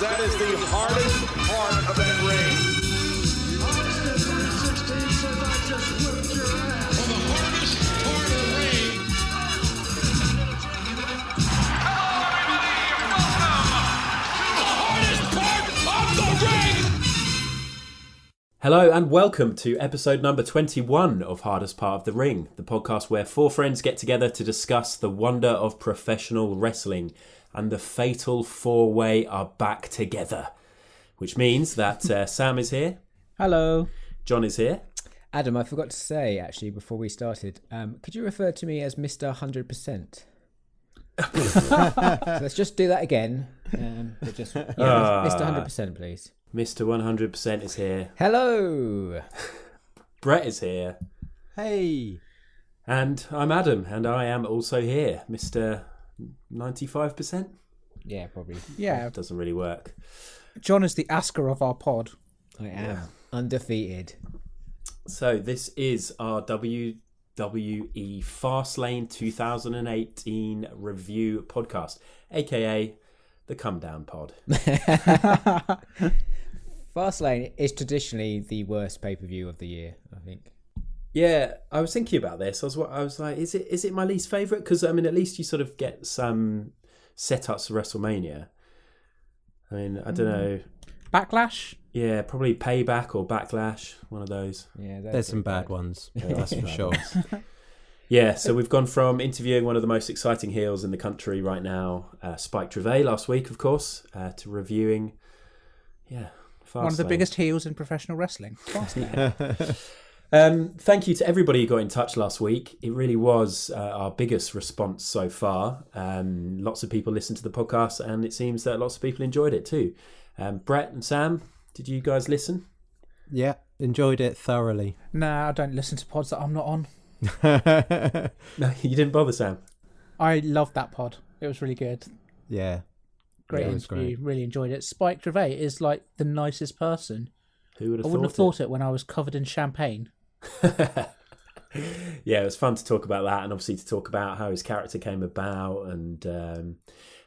That is the hardest part of that ring. For the hardest part of the ring. Hello, everybody. Welcome to the hardest part of the ring. Hello and welcome to episode number 21 of Hardest Part of the Ring, the podcast where four friends get together to discuss the wonder of professional wrestling, and the fatal four-way are back together. Which means that Sam is here. Hello. John is here. Adam, I forgot to say, actually, before we started, could you refer to me as Mr. 100%? So let's just do that again. Mr. 100%, please. Mr. 100% is here. Hello. Brett is here. Hey. And I'm Adam, and I am also here. Mr. 95%? Yeah, probably. Yeah, It doesn't really work. John is the Asker of our pod. I am undefeated. So this is our WWE Fastlane 2018 review podcast, aka the Come Down Pod. Fastlane is traditionally the worst pay-per-view of the year, I think. Yeah, I was thinking about this. I was like, is it my least favourite? Because I mean, at least you sort of get some setups for WrestleMania. I mean, I don't know. Backlash? Yeah, probably Payback or Backlash, one of those. Yeah, There's some bad ones, that's for sure. Yeah, so we've gone from interviewing one of the most exciting heels in the country right now, Spike Trivet last week, of course, to reviewing, Fastlane. One of the biggest heels in professional wrestling. Fastlane. Thank you to everybody who got in touch last week. It really was our biggest response so far. Lots of people listened to the podcast, and it seems that lots of people enjoyed it too. Brett and Sam, did you guys listen? Yeah, enjoyed it thoroughly. Nah, I don't listen to pods that I'm not on. No, you didn't bother, Sam. I loved that pod. It was really good. Yeah. Great Yeah, it was interview. great. Really enjoyed it. Spike Trivet is like the nicest person. Who would have I wouldn't have thought it when I was covered in champagne. Yeah, it was fun to talk about that, and obviously to talk about how his character came about, and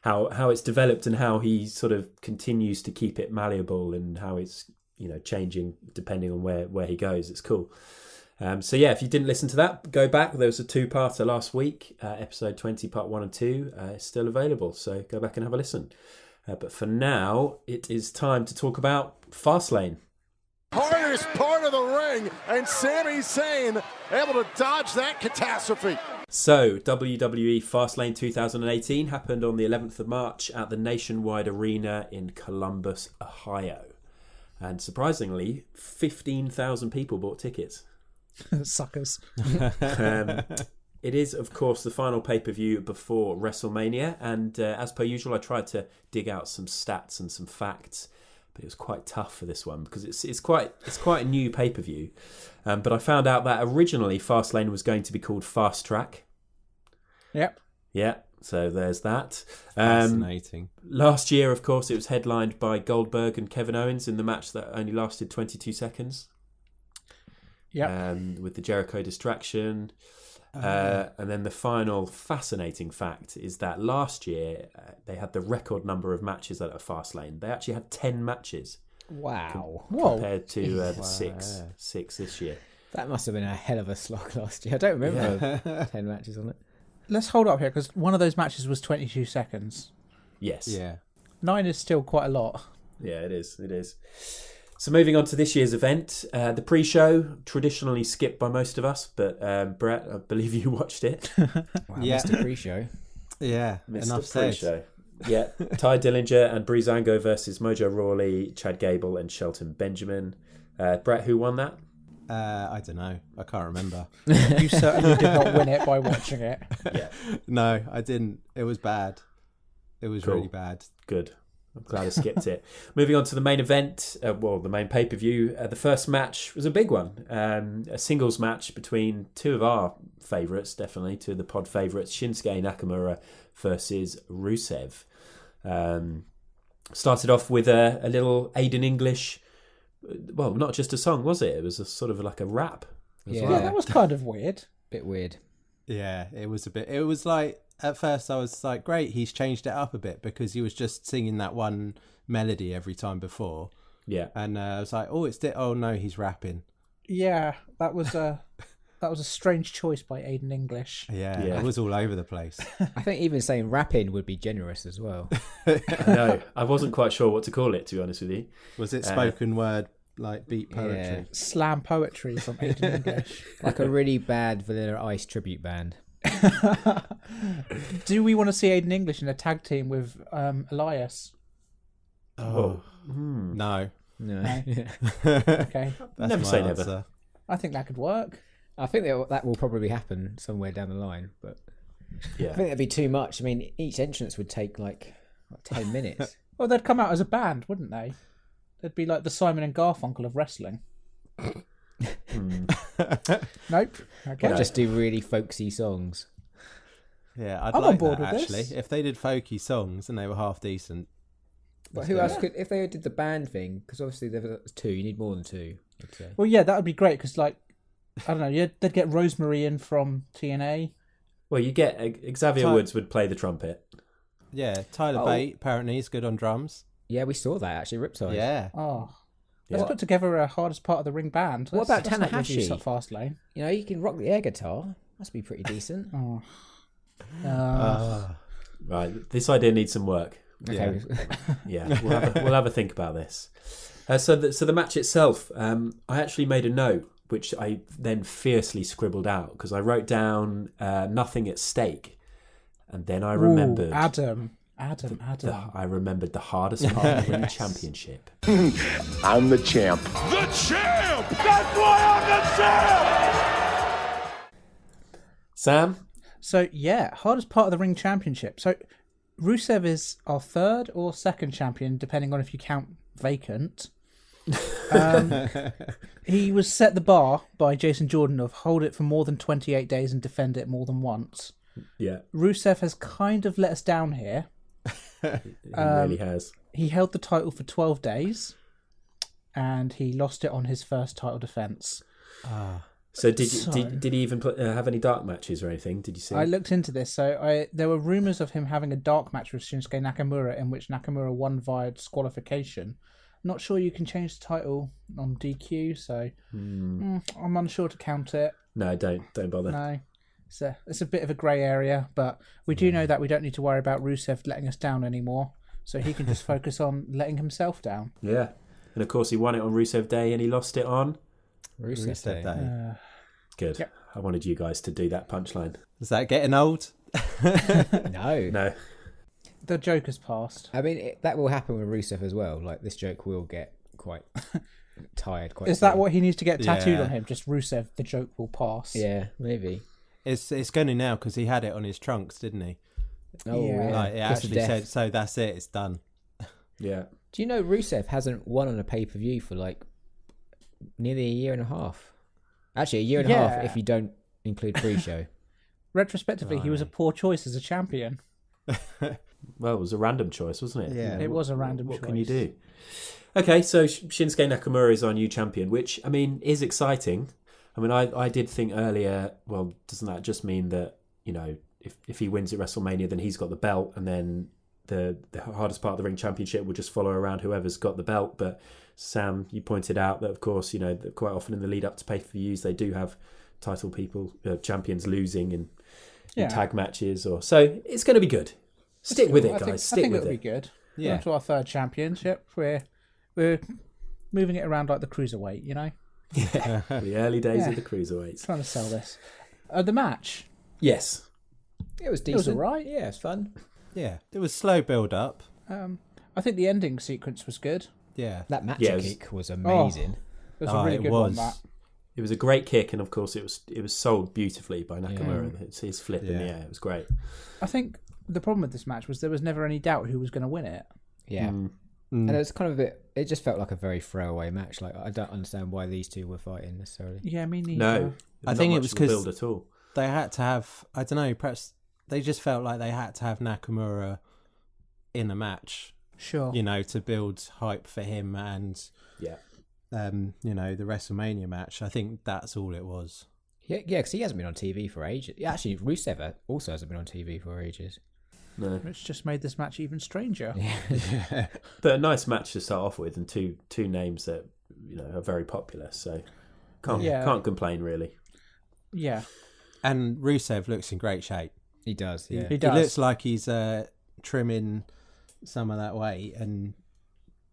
how it's developed, and how he sort of continues to keep it malleable, and how it's changing depending on where he goes. It's cool. So yeah, if you didn't listen to that, go back. There was a two-parter last week, episode 20, part 1 and 2. It's still available, so go back and have a listen. But for now, it is time to talk about Fastlane. Hardest part of the ring, and Sami Zayn able to dodge that catastrophe. So, WWE Fastlane 2018 happened on the 11th of March at the Nationwide Arena in Columbus, Ohio. And surprisingly, 15,000 people bought tickets. Suckers. It is, of course, the final pay-per-view before WrestleMania. And as per usual, I tried to dig out some stats and some facts. But it was quite tough for this one because it's quite a new pay-per-view. But I found out that originally Fastlane was going to be called Fast Track. Yep. Yeah, so there's that. Fascinating. Last year, of course, it was headlined by Goldberg and Kevin Owens in the match that only lasted 22 seconds. Yep. With the Jericho distraction. And then the final fascinating fact is that last year they had the record number of matches at a Fastlane. They actually had 10 matches. Wow. Compared to the six this year. That must have been a hell of a slog last year. I don't remember 10 matches on it. Let's hold up here because one of those matches was 22 seconds. Yes. Yeah. 9 is still quite a lot. Yeah, it is. It is. So moving on to this year's event, the pre-show, traditionally skipped by most of us, but Brett, I believe you watched it. Wow, Yeah. Mr. Pre-show. Yeah, enough Mr. said. Pre-show. Yeah, Ty Dillinger and Breezango versus Mojo Rawley, Chad Gable and Shelton Benjamin. Brett, who won that? I don't know. I can't remember. You certainly did not win it by watching it. Yeah, No, I didn't. It was bad. It was Cool. really bad. good. I'm glad I skipped it. Moving on to the main event, the main pay-per-view. The first match was a big one. A singles match between two of our favourites, definitely, two of the pod favourites, Shinsuke Nakamura versus Rusev. Started off with a little Aiden English, well, not just a song, was it? It was a sort of like a rap as Yeah. well. Yeah, that was kind of weird. Bit weird. Yeah, it was a bit. It was like at first I was like, great, he's changed it up a bit, because he was just singing that one melody every time before. Yeah. And I was like, oh no, he's rapping. Yeah, that was a strange choice by Aiden English. Yeah, Yeah. it was all over the place. I think even saying rapping would be generous as well. I know. I wasn't quite sure what to call it, to be honest with you. Was it spoken word, like beat poetry? Yeah. Slam poetry from Aiden English. Like a really bad Vanilla Ice tribute band. Do we want to see Aiden English in a tag team with Elias? Oh, no. No. Okay, That's Never my say never. answer. I think that could work. I think that will probably happen somewhere down the line, but Yeah. I think that'd be too much. I mean, each entrance would take like 10 minutes. Well, they'd come out as a band, wouldn't they? They'd be like the Simon and Garfunkel of wrestling. Nope. Okay. Or just do really folksy songs. Yeah, I'd I'm like on board that, with actually. this. If they did folky songs and they were half decent. But who else could, if they did the band thing, because obviously there's two, you need more than two, I'd say. Well, yeah, that would be great because, like, I don't know, they'd get Rosemary in from TNA. Well, you get Xavier Woods would play the trumpet. Yeah, Tyler Bate, apparently, is good on drums. Yeah, we saw that actually, Riptide. Yeah. Oh, let's put together a hardest part of the ring band. What about Let's not Tanahashi? review Fastlane. You know, you can rock the air guitar. Must be pretty decent. Right, this idea needs some work. Okay. Yeah, we'll have a think about this. So the match itself, I actually made a note which I then fiercely scribbled out because I wrote down nothing at stake, and then I remembered. Adam. I remembered the hardest part of the ring championship. I'm the champ. The champ! That's why I'm the champ! Sam? So, yeah, hardest part of the ring championship. So, Rusev is our third or second champion, depending on if you count vacant. He was set the bar by Jason Jordan of hold it for more than 28 days and defend it more than once. Yeah, Rusev has kind of let us down here. he really has. He held the title for 12 days and he lost it on his first title defense. So did he even have any dark matches or anything? Did you see? I looked into this. So there were rumours of him having a dark match with Shinsuke Nakamura in which Nakamura won via disqualification. Not sure you can change the title on DQ, so I'm unsure to count it. No, don't bother. No, it's a bit of a grey area, but we do know that we don't need to worry about Rusev letting us down anymore, so he can just focus on letting himself down. Yeah, and of course he won it on Rusev Day and he lost it on Rusev Day. Good. Yep. I wanted you guys to do that punchline. Is that getting old? No. The joke has passed. I mean, that will happen with Rusev as well. Like, this joke will get quite tired quite Is soon. that what he needs to get tattooed Yeah. on him? Just Rusev, the joke will pass. Yeah, maybe. It's going to now because he had it on his trunks, didn't he? Oh, Yeah. yeah. Like, it Kiss of actually death. said, so that's it, it's done. Yeah. Do you know Rusev hasn't won on a pay-per-view for, like, nearly a year and a half? Actually, a year and a half if you don't include pre-show. Retrospectively, he was a poor choice as a champion. Well, it was a random choice, wasn't it? Yeah. It was a random What choice. can you do? Okay, so Shinsuke Nakamura is our new champion, which, I mean, is exciting. I mean, I did think earlier, well, doesn't that just mean that, you know, if he wins at WrestleMania, then he's got the belt, and then the hardest part of the ring championship will just follow around whoever's got the belt. But Sam, you pointed out that, of course, you know, that quite often in the lead up to pay-per-views, they do have title people, champions losing in tag matches. So it's going to be good. Stick with it, guys. I think with it'll it. be good. Yeah. On to our third championship. We're moving it around like the cruiserweight, you know? The early days Yeah. of the cruiserweights. Trying to sell this. The match. Yes. It was It was decent. alright. Yeah, it's fun. Yeah, it was slow build-up. I think the ending sequence was good. Yeah. That match Yeah, it was- kick was amazing. It was a really it good one, was. that. It was a great kick, and of course it was sold beautifully by Nakamura. It's his flip in the Yeah. air. It was great. I think the problem with this match was there was never any doubt who was going to win it. Yeah. And it was kind of a bit... It just felt like a very throwaway match. Like, I don't understand why these two were fighting necessarily. Yeah, me neither. No, I not think it much was of a 'cause- build at all. They had to have, I don't know, perhaps they just felt like they had to have Nakamura in a match, Sure. you know, to build hype for him and, Yeah. you know, the WrestleMania match. I think that's all it was. Yeah, because he hasn't been on TV for ages. Actually, Rusev also hasn't been on TV for ages. No. Which just made this match even stranger. But a nice match to start off with, and two names that are very popular. So can't complain really. Yeah. And Rusev looks in great shape. He does. Yeah, He does. He looks like he's trimming some of that weight and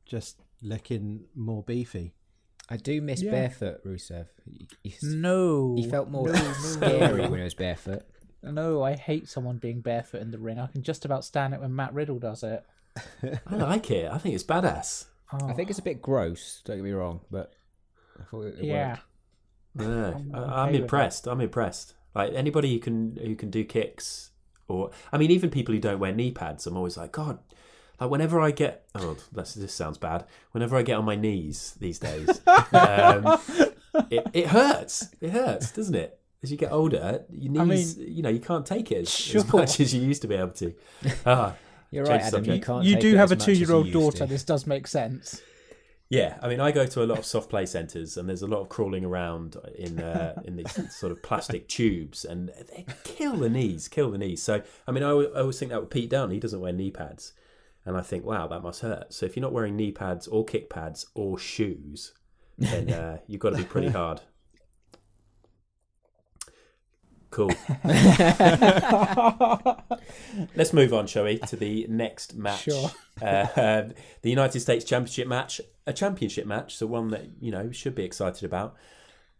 just looking more beefy. I do miss barefoot Rusev. He felt more scary when he was barefoot. No, I hate someone being barefoot in the ring. I can just about stand it when Matt Riddle does it. I like it. I think it's badass. Oh. I think it's a bit gross. Don't get me wrong, but I thought it worked. Yeah, I'm with impressed. I'm impressed. Like anybody who can do kicks, or I mean, even people who don't wear knee pads. I'm always like, God. Like whenever I get, this sounds bad. Whenever I get on my knees these days, it hurts. It hurts, doesn't it? As you get older, your knees, you can't take it as much as you used to be able to. You're right, Adam. You do have a 2-year-old daughter. This does make sense. Yeah, I mean, I go to a lot of soft play centres, and there's a lot of crawling around in these sort of plastic tubes, and they kill the knees. So, I mean, I always think that with Pete Dunne, he doesn't wear knee pads, and I think, wow, that must hurt. So, if you're not wearing knee pads or kick pads or shoes, then you've got to be pretty hard. Cool. Let's move on, shall we, to the next match. Sure. The United States Championship match, a championship match, so one that, you should be excited about.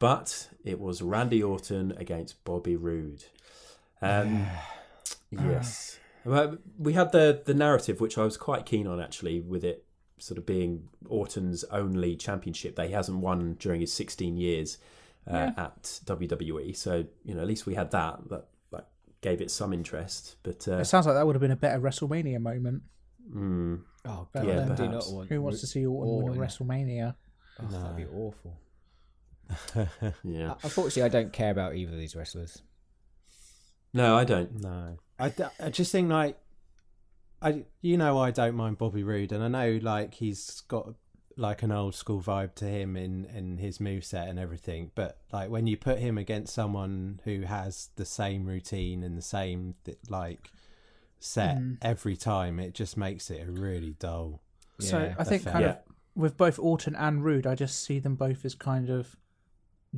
But it was Randy Orton against Bobby Roode. Yes. Well, we had the narrative, which I was quite keen on, actually, with it sort of being Orton's only championship that he hasn't won during his 16 years. At WWE, so at least we had that gave it some interest. But it sounds like that would have been a better WrestleMania moment. Oh, God, yeah, do not want. Who wants to see Orton win a WrestleMania? Oh, that'd be awful. Yeah. Unfortunately, I don't care about either of these wrestlers. No, I don't. No, I just think I don't mind Bobby Roode, and I know he's got an old school vibe to him in his moveset and everything, but when you put him against someone who has the same routine and the same set every time, it just makes it a really dull. So I think of with both Orton and Roode, I just see them both as kind of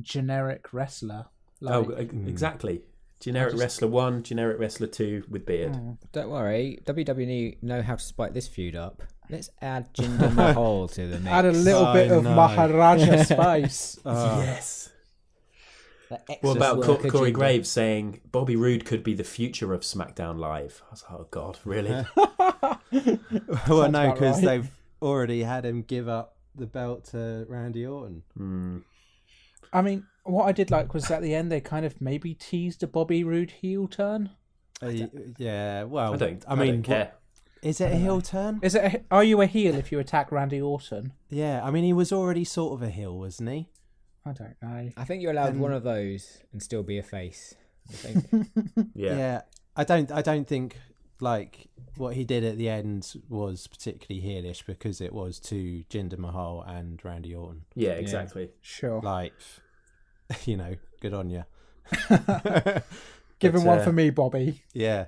generic wrestler. Exactly. Generic wrestler 1, generic wrestler 2 with beard. Don't worry, WWE know how to spike this feud up. Let's add Jinder Mahal to the mix. Add a little bit of Maharaja spice. Yes. What about Corey Graves saying Bobby Roode could be the future of SmackDown Live? I was like, oh God, really? Well, no, because they've already had him give up the belt to Randy Orton. I mean, what I did like was at the end they kind of maybe teased a Bobby Roode heel turn. Yeah, well, I don't care. Is it a heel turn? Are you a heel if you attack Randy Orton? Yeah, I mean, he was already sort of a heel, wasn't he? I don't know. I think you're allowed one of those and still be a face. I think. Yeah. I don't think what he did at the end was particularly heelish because it was to Jinder Mahal and Randy Orton. Yeah, exactly. Sure. Good on you. Give him one for me, Bobby. Yeah.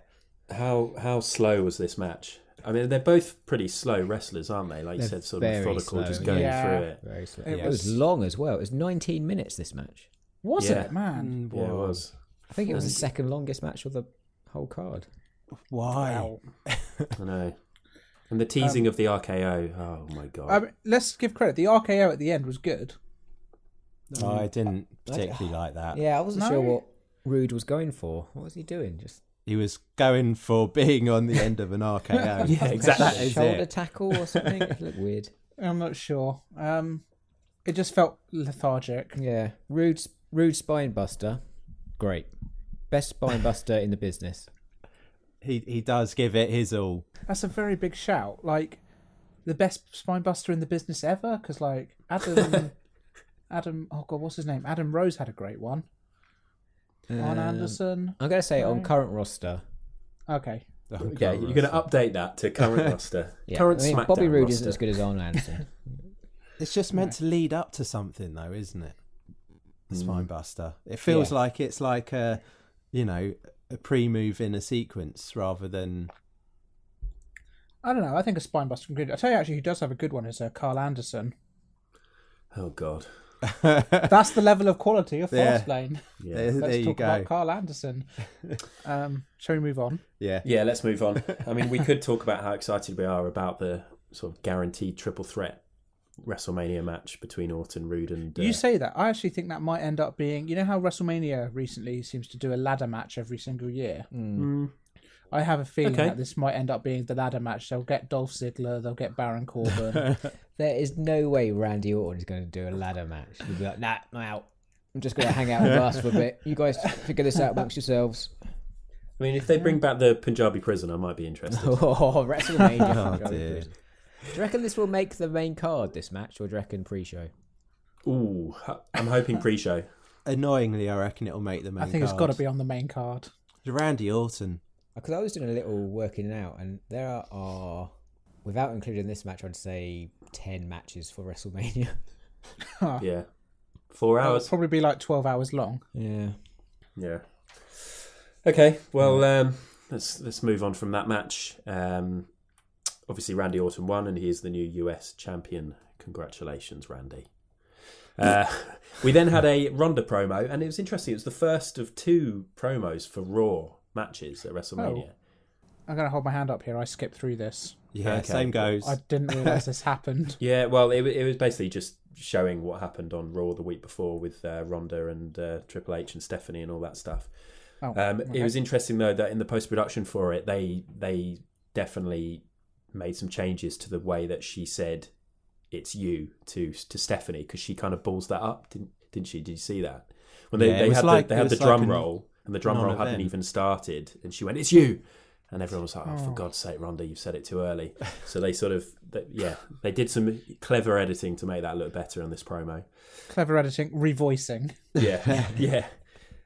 How slow was this match? I mean, they're both pretty slow wrestlers, aren't they? Like you said, sort of methodical, just going through it. Very slow. It was long as well. It was 19 minutes, this match. Was it, man? Yeah, it was. I think it was the second longest match of the whole card. Why? Wow. I know. And the teasing of the RKO. Oh, my God. Let's give credit. The RKO at the end was good. I didn't particularly like that. Yeah, I wasn't sure what Roode was going for. What was he doing? He was going for being on the end of an RKO. Yeah, exactly. Shoulder tackle or something. It looked weird. I'm not sure. It just felt lethargic. Yeah, Roode spine buster, great, best spine buster in the business. He does give it his all. That's a very big shout. The best spine buster in the business ever. Because Adam. Oh God, what's his name? Adam Rose had a great one. Arn Anderson. I'm going to say on current roster. Okay. Yeah, you're going to update that to current roster. Current SmackDown Bobby Roode roster. isn't as good as Arn Anderson. It's just meant to lead up to something, though, isn't it? the Spinebuster. It feels like it's like a pre-move in a sequence rather than... I don't know. I think a Spinebuster can be good. I tell you, actually, who does have a good one is Carl Anderson. Oh God. That's the level of quality of Yeah. Fastlane. Yeah. Let's talk about Carl Anderson. Shall we move on? Yeah. Yeah, let's move on. I mean, we could talk about how excited we are about the sort of guaranteed triple threat WrestleMania match between Orton, Rude, and... You say that. I actually think that might end up being... You know how WrestleMania recently seems to do a ladder match every single year? I have a feeling that this might end up being the ladder match. They'll get Dolph Ziggler, they'll get Baron Corbin. There is no way Randy Orton is going to do a ladder match. He'll be like, nah, I'm out. I'm just going to hang out with us for a bit. You guys figure this out amongst yourselves. I mean, if they bring back the Punjabi prison, I might be interested. Oh, WrestleMania. Oh, dear. Do you reckon this will make the main card, this match, or do you reckon pre-show? Ooh, I'm hoping pre-show. Annoyingly, I reckon it'll make the main I think card. it's got to be on the main card. Randy Orton. Because I was doing a little working out, and there are, without including this match, I'd say 10 matches for WrestleMania. Yeah. 4 It'll hours. probably be like 12 hours long. Yeah. Yeah. Okay, well, let's move on from that match. Obviously, Randy Orton won, and he is the new US champion. Congratulations, Randy. We then had a Ronda promo, and it was interesting. It was the first of 2 promos for Raw matches at WrestleMania. I'm going to hold my hand up here. I skipped through this. Yeah, Okay. same goes. I didn't realise this happened. Yeah, well, it was basically just showing what happened on Raw the week before with Ronda and Triple H and Stephanie and all that stuff. Oh, It was interesting, though, that in the post-production for it, they definitely made some changes to the way that she said "it's you" to Stephanie, because she kind of balls that up, didn't she? Did you see that? When they had the drum roll, and the drum roll hadn't even started, and she went, "It's you," and everyone was like, "Oh, for God's sake, Ronda, you've said it too early." So they sort of, they did some clever editing to make that look better on this promo. Clever editing, revoicing. Yeah, yeah.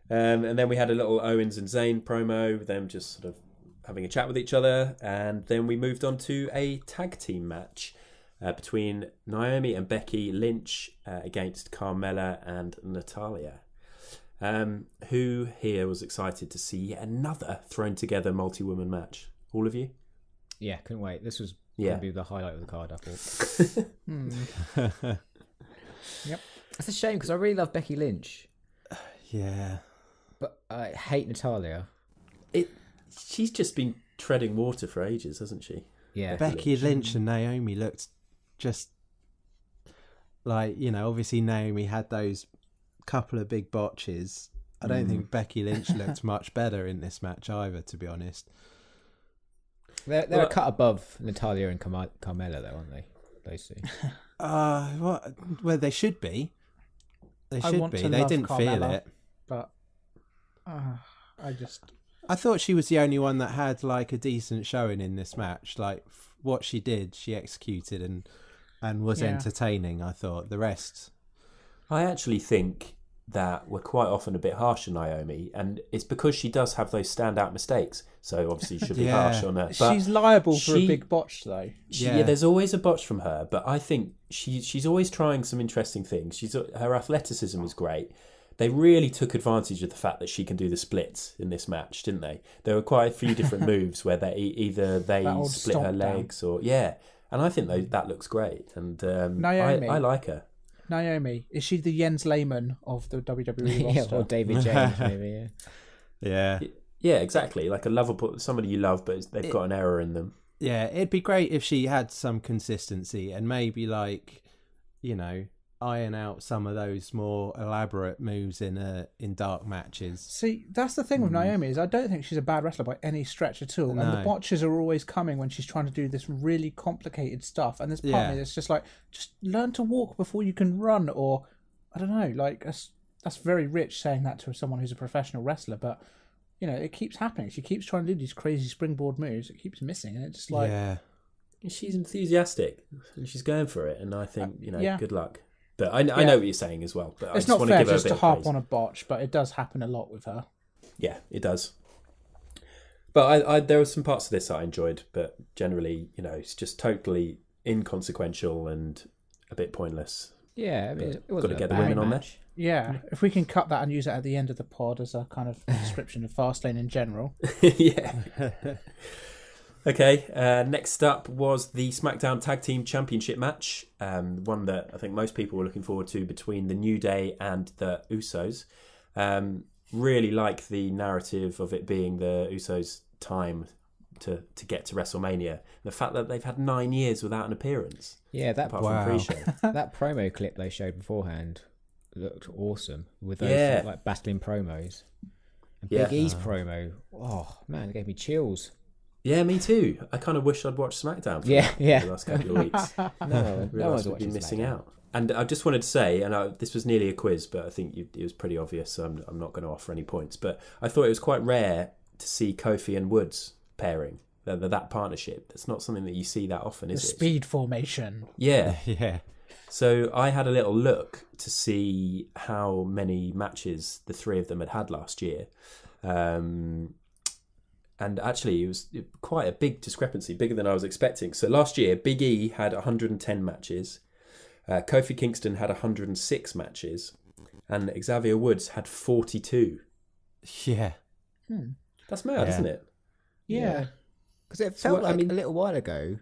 And then we had a little Owens and Zayn promo, them just sort of having a chat with each other, and then we moved on to a tag team match between Naomi and Becky Lynch against Carmella and Natalya. Who here was excited to see yet another thrown together multi-woman match? All of you? Yeah, couldn't wait. This was going to be the highlight of the card, I thought. Yep. It's a shame because I really love Becky Lynch, Yeah. but I hate Natalya. She's just been treading water for ages, hasn't she? Yeah. Becky Lynch and Naomi looked just like, obviously Naomi had those couple of big botches. I don't think Becky Lynch looked much better in this match either, to be honest. They're a cut above Natalya and Carmella, though, aren't they? Those two. Well, they should be. They I should want be. to They love didn't feel Carmella, it. But I thought she was the only one that had like a decent showing in this match. Like what she did, she executed and was entertaining. I thought the rest. I actually think that we're quite often a bit harsh on Naomi, and it's because she does have those standout mistakes. So obviously you should be harsh on her. But she's liable for a big botch, though. Yeah, there's always a botch from her, but I think she's always trying some interesting things. Her athleticism is great. They really took advantage of the fact that she can do the splits in this match, didn't they? There were quite a few different moves where they split her legs or and I think that looks great. And Naomi. I like her. Naomi, is she the Jens Lehmann of the WWE roster? Or David James, maybe. Yeah. Yeah, exactly. Like a lovable somebody you love, but they've got an error in them. Yeah, it'd be great if she had some consistency and maybe iron out some of those more elaborate moves in dark matches. See, that's the thing with Naomi is I don't think she's a bad wrestler by any stretch at all. No. And the botches are always coming when she's trying to do this really complicated stuff. And there's part of me that's just like, just learn to walk before you can run, or I don't know. Like that's very rich saying that to someone who's a professional wrestler, but it keeps happening. She keeps trying to do these crazy springboard moves. It keeps missing, and it's just like she's enthusiastic and she's going for it. And I think good luck. But I know what you're saying as well. But it's I just not want fair to give her just a bit to harp of praise. on a botch, but it does happen a lot with her. Yeah, it does. But there were some parts of this I enjoyed, but generally, it's just totally inconsequential and a bit pointless. Yeah, I mean, it Got wasn't to a get the bad women on there. match. Yeah, if we can cut that and use it at the end of the pod as a kind of description of Fastlane in general. Yeah. Okay, next up was the SmackDown Tag Team Championship match, one that I think most people were looking forward to between the New Day and the Usos. Really like the narrative of it being the Usos' time to get to WrestleMania. The fact that they've had 9 years without an appearance. Yeah, that apart from pre-show. that promo clip they showed beforehand looked awesome with those like battling promos. And Big E's promo, oh man, it gave me chills. Yeah, me too. I kind of wish I'd watched SmackDown for the last couple of weeks. No one's been missing SmackDown. out. And I just wanted to say, and this was nearly a quiz, but I think it was pretty obvious, so I'm not going to offer any points. But I thought it was quite rare to see Kofi and Woods pairing, that partnership. It's not something that you see that often, is it? The speed formation. Yeah. Yeah. So I had a little look to see how many matches the three of them had last year. And actually, it was quite a big discrepancy, bigger than I was expecting. So last year, Big E had 110 matches. Kofi Kingston had 106 matches. And Xavier Woods had 42. Yeah. That's mad, isn't it? Yeah. Because it felt a little while ago,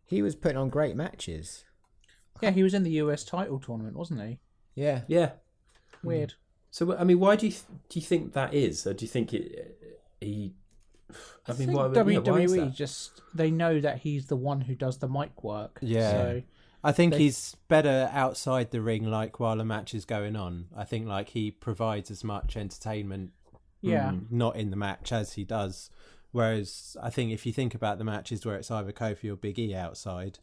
he was putting on great matches. Yeah, he was in the US title tournament, wasn't he? Yeah. Yeah. Weird. So, I mean, why do you think that is? Or do you think he... I think why is WWE that? just, they know that he's the one who does the mic work. Yeah. So I think he's better outside the ring, like while a match is going on. I think like he provides as much entertainment, not in the match as he does. Whereas I think if you think about the matches where it's either Kofi or Big E outside,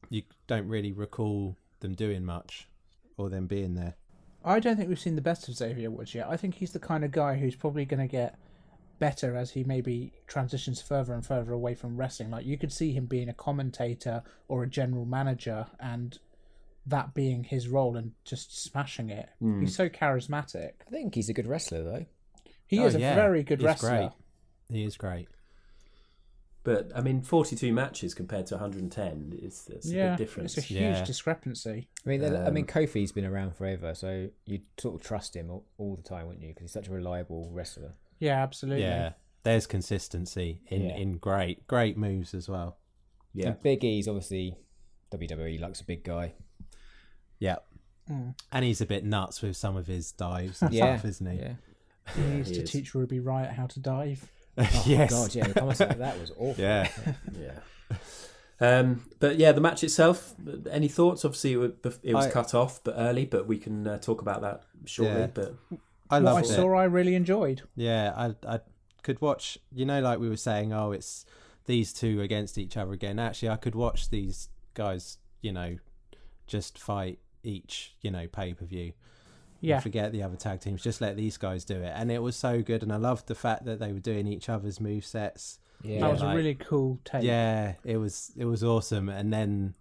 you don't really recall them doing much or them being there. I don't think we've seen the best of Xavier Woods yet. I think he's the kind of guy who's probably going to get better as he maybe transitions further and further away from wrestling. Like, you could see him being a commentator or a general manager and that being his role and just smashing it. He's so charismatic. I think he's a good wrestler, though. He is a very good wrestler. Great. He is great. But, I mean, 42 matches compared to 110 is a big difference. It's a huge discrepancy. I mean, Kofi's been around forever, so you'd sort of trust him all the time, wouldn't you? Because he's such a reliable wrestler. Yeah, absolutely. Yeah, there's consistency in great moves as well. Yeah. And Big E's obviously WWE likes a big guy. Yeah. And he's a bit nuts with some of his dives and Yeah. stuff, isn't he? Yeah. He needs to teach Ruby Riott how to dive. Oh, Yes. God, yeah. The comments like that was awful. Yeah. Yeah. But yeah, the match itself, any thoughts? Obviously, it was cut off but early, but we can talk about that shortly. Yeah. But I What I loved it. saw, I really enjoyed. Yeah, I could watch, like we were saying, it's these two against each other again. Actually, I could watch these guys, just fight each, pay-per-view. Yeah. Forget the other tag teams, just let these guys do it. And it was so good, and I loved the fact that they were doing each other's movesets. Yeah. That was a really cool take. Yeah, it was awesome. And then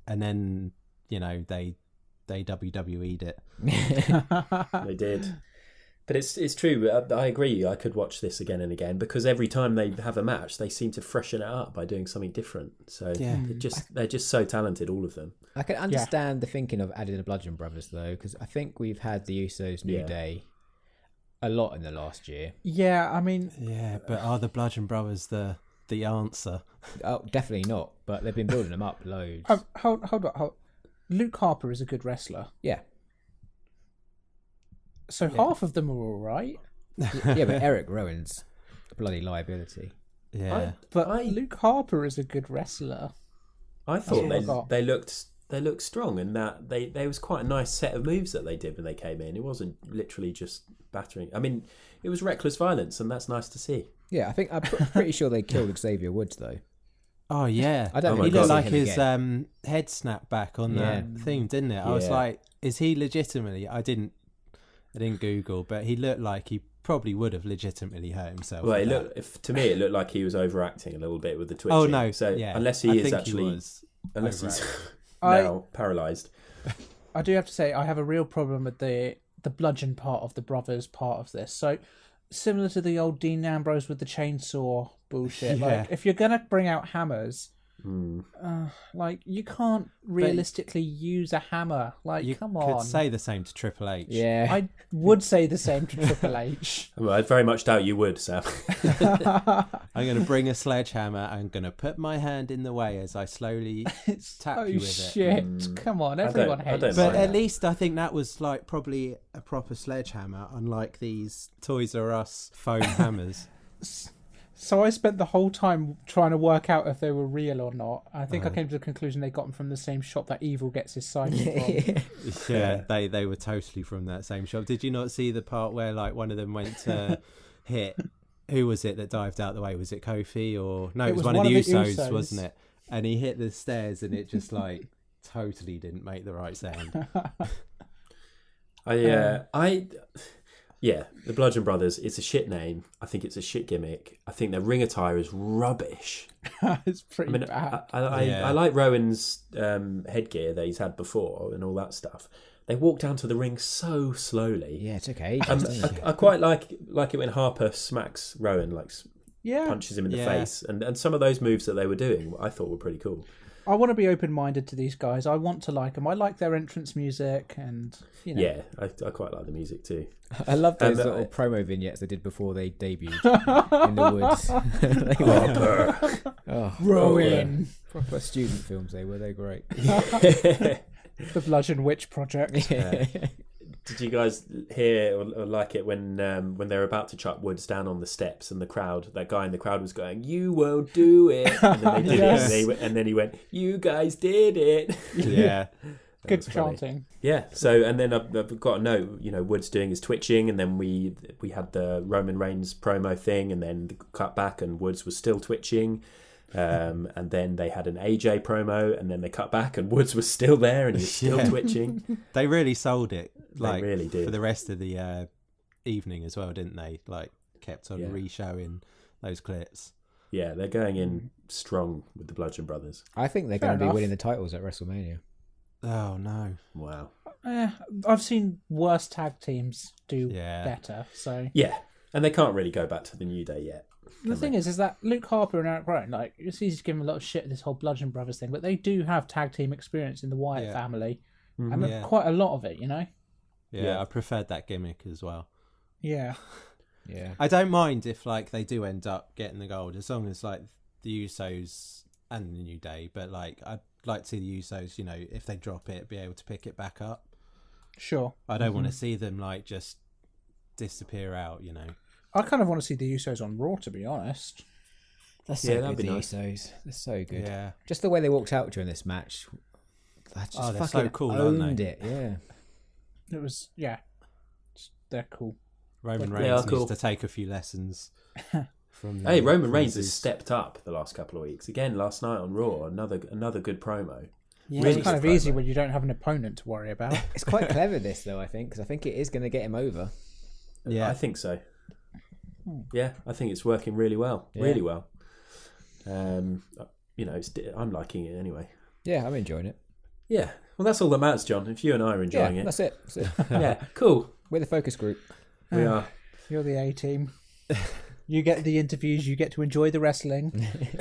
they WWE'd it. they did. But it's true. I agree. I could watch this again and again because every time they have a match, they seem to freshen it up by doing something different. So they're just so talented, all of them. I can understand the thinking of adding the Bludgeon Brothers, though, because I think we've had the Usos New Day a lot in the last year. Yeah, I mean... Yeah, but are the Bludgeon Brothers the answer? Oh, definitely not, but they've been building them up loads. Hold on. Luke Harper is a good wrestler. Yeah. So half of them are all right. Yeah, but Eric Rowan's a bloody liability. Yeah. Luke Harper is a good wrestler. I thought they looked strong, and that there was quite a nice set of moves that they did when they came in. It wasn't literally just battering. I mean, it was reckless violence, and that's nice to see. Yeah, I'm pretty sure they killed Xavier Woods, though. Oh yeah, I don't he think looked we'll like see him his again. head snapped back on that thing, didn't it? I was like, is he legitimately? I didn't Google, but he looked like he probably would have legitimately hurt himself. Well, to me, it looked like he was overacting a little bit with the twitching. Oh no, so unless he is actually, unless he's now paralysed. I do have to say, I have a real problem with the bludgeon part of the brothers part of this. So similar to the old Dean Ambrose with the chainsaw bullshit. Yeah. Like, if you're gonna bring out hammers, Like, you can't realistically use a hammer. Like, You come could on. say the same to Triple H. Yeah. I would say the same to Triple H. Well, I very much doubt you would, Sam. I'm going to bring a sledgehammer. I'm going to put my hand in the way as I slowly tap you with shit. Come on, everyone I hates don't it. But mind at that. least I think that was like probably a proper sledgehammer, unlike these Toys R Us foam hammers. So I spent the whole time trying to work out if they were real or not. I think I came to the conclusion they got them from the same shop that Evil gets his sighting from. Yeah, they were totally from that same shop. Did you not see the part where like one of them went to hit? Who was it that dived out the way? Was it Kofi or no? It was one of the Usos, wasn't it? And he hit the stairs, and it just like totally didn't make the right sound. Yeah, the Bludgeon Brothers, it's a shit name. I think it's a shit gimmick. I think their ring attire is rubbish. It's pretty bad. I like Rowan's headgear that he's had before and all that stuff. They walk down to the ring so slowly. Yeah, it took ages, doesn't it? I quite like it when Harper smacks Rowan, like Yeah. punches him in the face. And some of those moves that they were doing, I thought were pretty cool. I want to be open-minded to these guys. I want to like them. I like their entrance music and, you know. Yeah, I quite like the music too. I love those little promo vignettes they did before they debuted in the woods. Rowan. Proper student films, they were. They're great. The Bludgeon Witch Project. Did you guys hear or like it when they were about to chuck Woods down on the steps and that guy in the crowd was going, "You won't do it," and then they did it, and then he went, "You guys did it." Yeah. Good chanting. Yeah. So and then I've got a note. Woods doing his twitching, and then we had the Roman Reigns promo thing, and then the cut back, and Woods was still twitching. And then they had an AJ promo, and then they cut back, and Woods was still there, and he was still twitching. They really sold it. They really did for the rest of the evening as well, didn't they? Like kept on re-showing those clips. Yeah, they're going in strong with the Bludgeon Brothers. I think they're going to be winning the titles at WrestleMania. Oh no! Wow. I've seen worse tag teams do better. So yeah, and they can't really go back to the New Day yet. The thing is that Luke Harper and Eric Rowan, like, it's easy to give them a lot of shit, this whole Bludgeon Brothers thing, but they do have tag team experience in the Wyatt family, and quite a lot of it, Yeah, I preferred that gimmick as well. Yeah. I don't mind if like they do end up getting the gold, as long as like the Usos and the New Day, but like I'd like to see the Usos, if they drop it, be able to pick it back up. Sure. I don't want to see them like just disappear out, I kind of want to see the Usos on Raw, to be honest. That's so good, the Usos. They're so good. Yeah. Just the way they walked out during this match. That just they're fucking so cool, owned aren't they? it, yeah. It was, they're cool. Roman Reigns needs to take a few lessons from them. Hey, Roman Reigns has stepped up the last couple of weeks. Again, last night on Raw, another good promo. Yeah, really it's kind of easy when you don't have an opponent to worry about. It's quite clever, this, though, I think, because I think it is going to get him over. Yeah, I think so. Yeah, I think it's working really well. Really well. I'm liking it anyway. Yeah, I'm enjoying it. Yeah. Well, that's all that matters, John. If you and I are enjoying it. That's it. Yeah, cool. We're the focus group. We are. You're the A-team. You get the interviews. You get to enjoy the wrestling.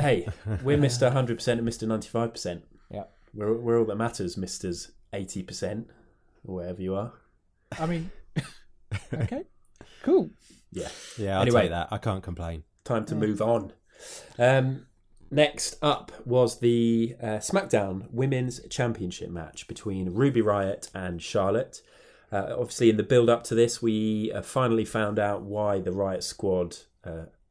Hey, we're Mr. 100% and Mr. 95%. Yeah. We're all that matters, Mr. 80%, or whatever you are. I mean, okay. Cool. Yeah. Yeah, I'll take that. I can't complain. Time to move on. Next up was the SmackDown Women's Championship match between Ruby Riott and Charlotte. Obviously, in the build-up to this, we finally found out why the Riott Squad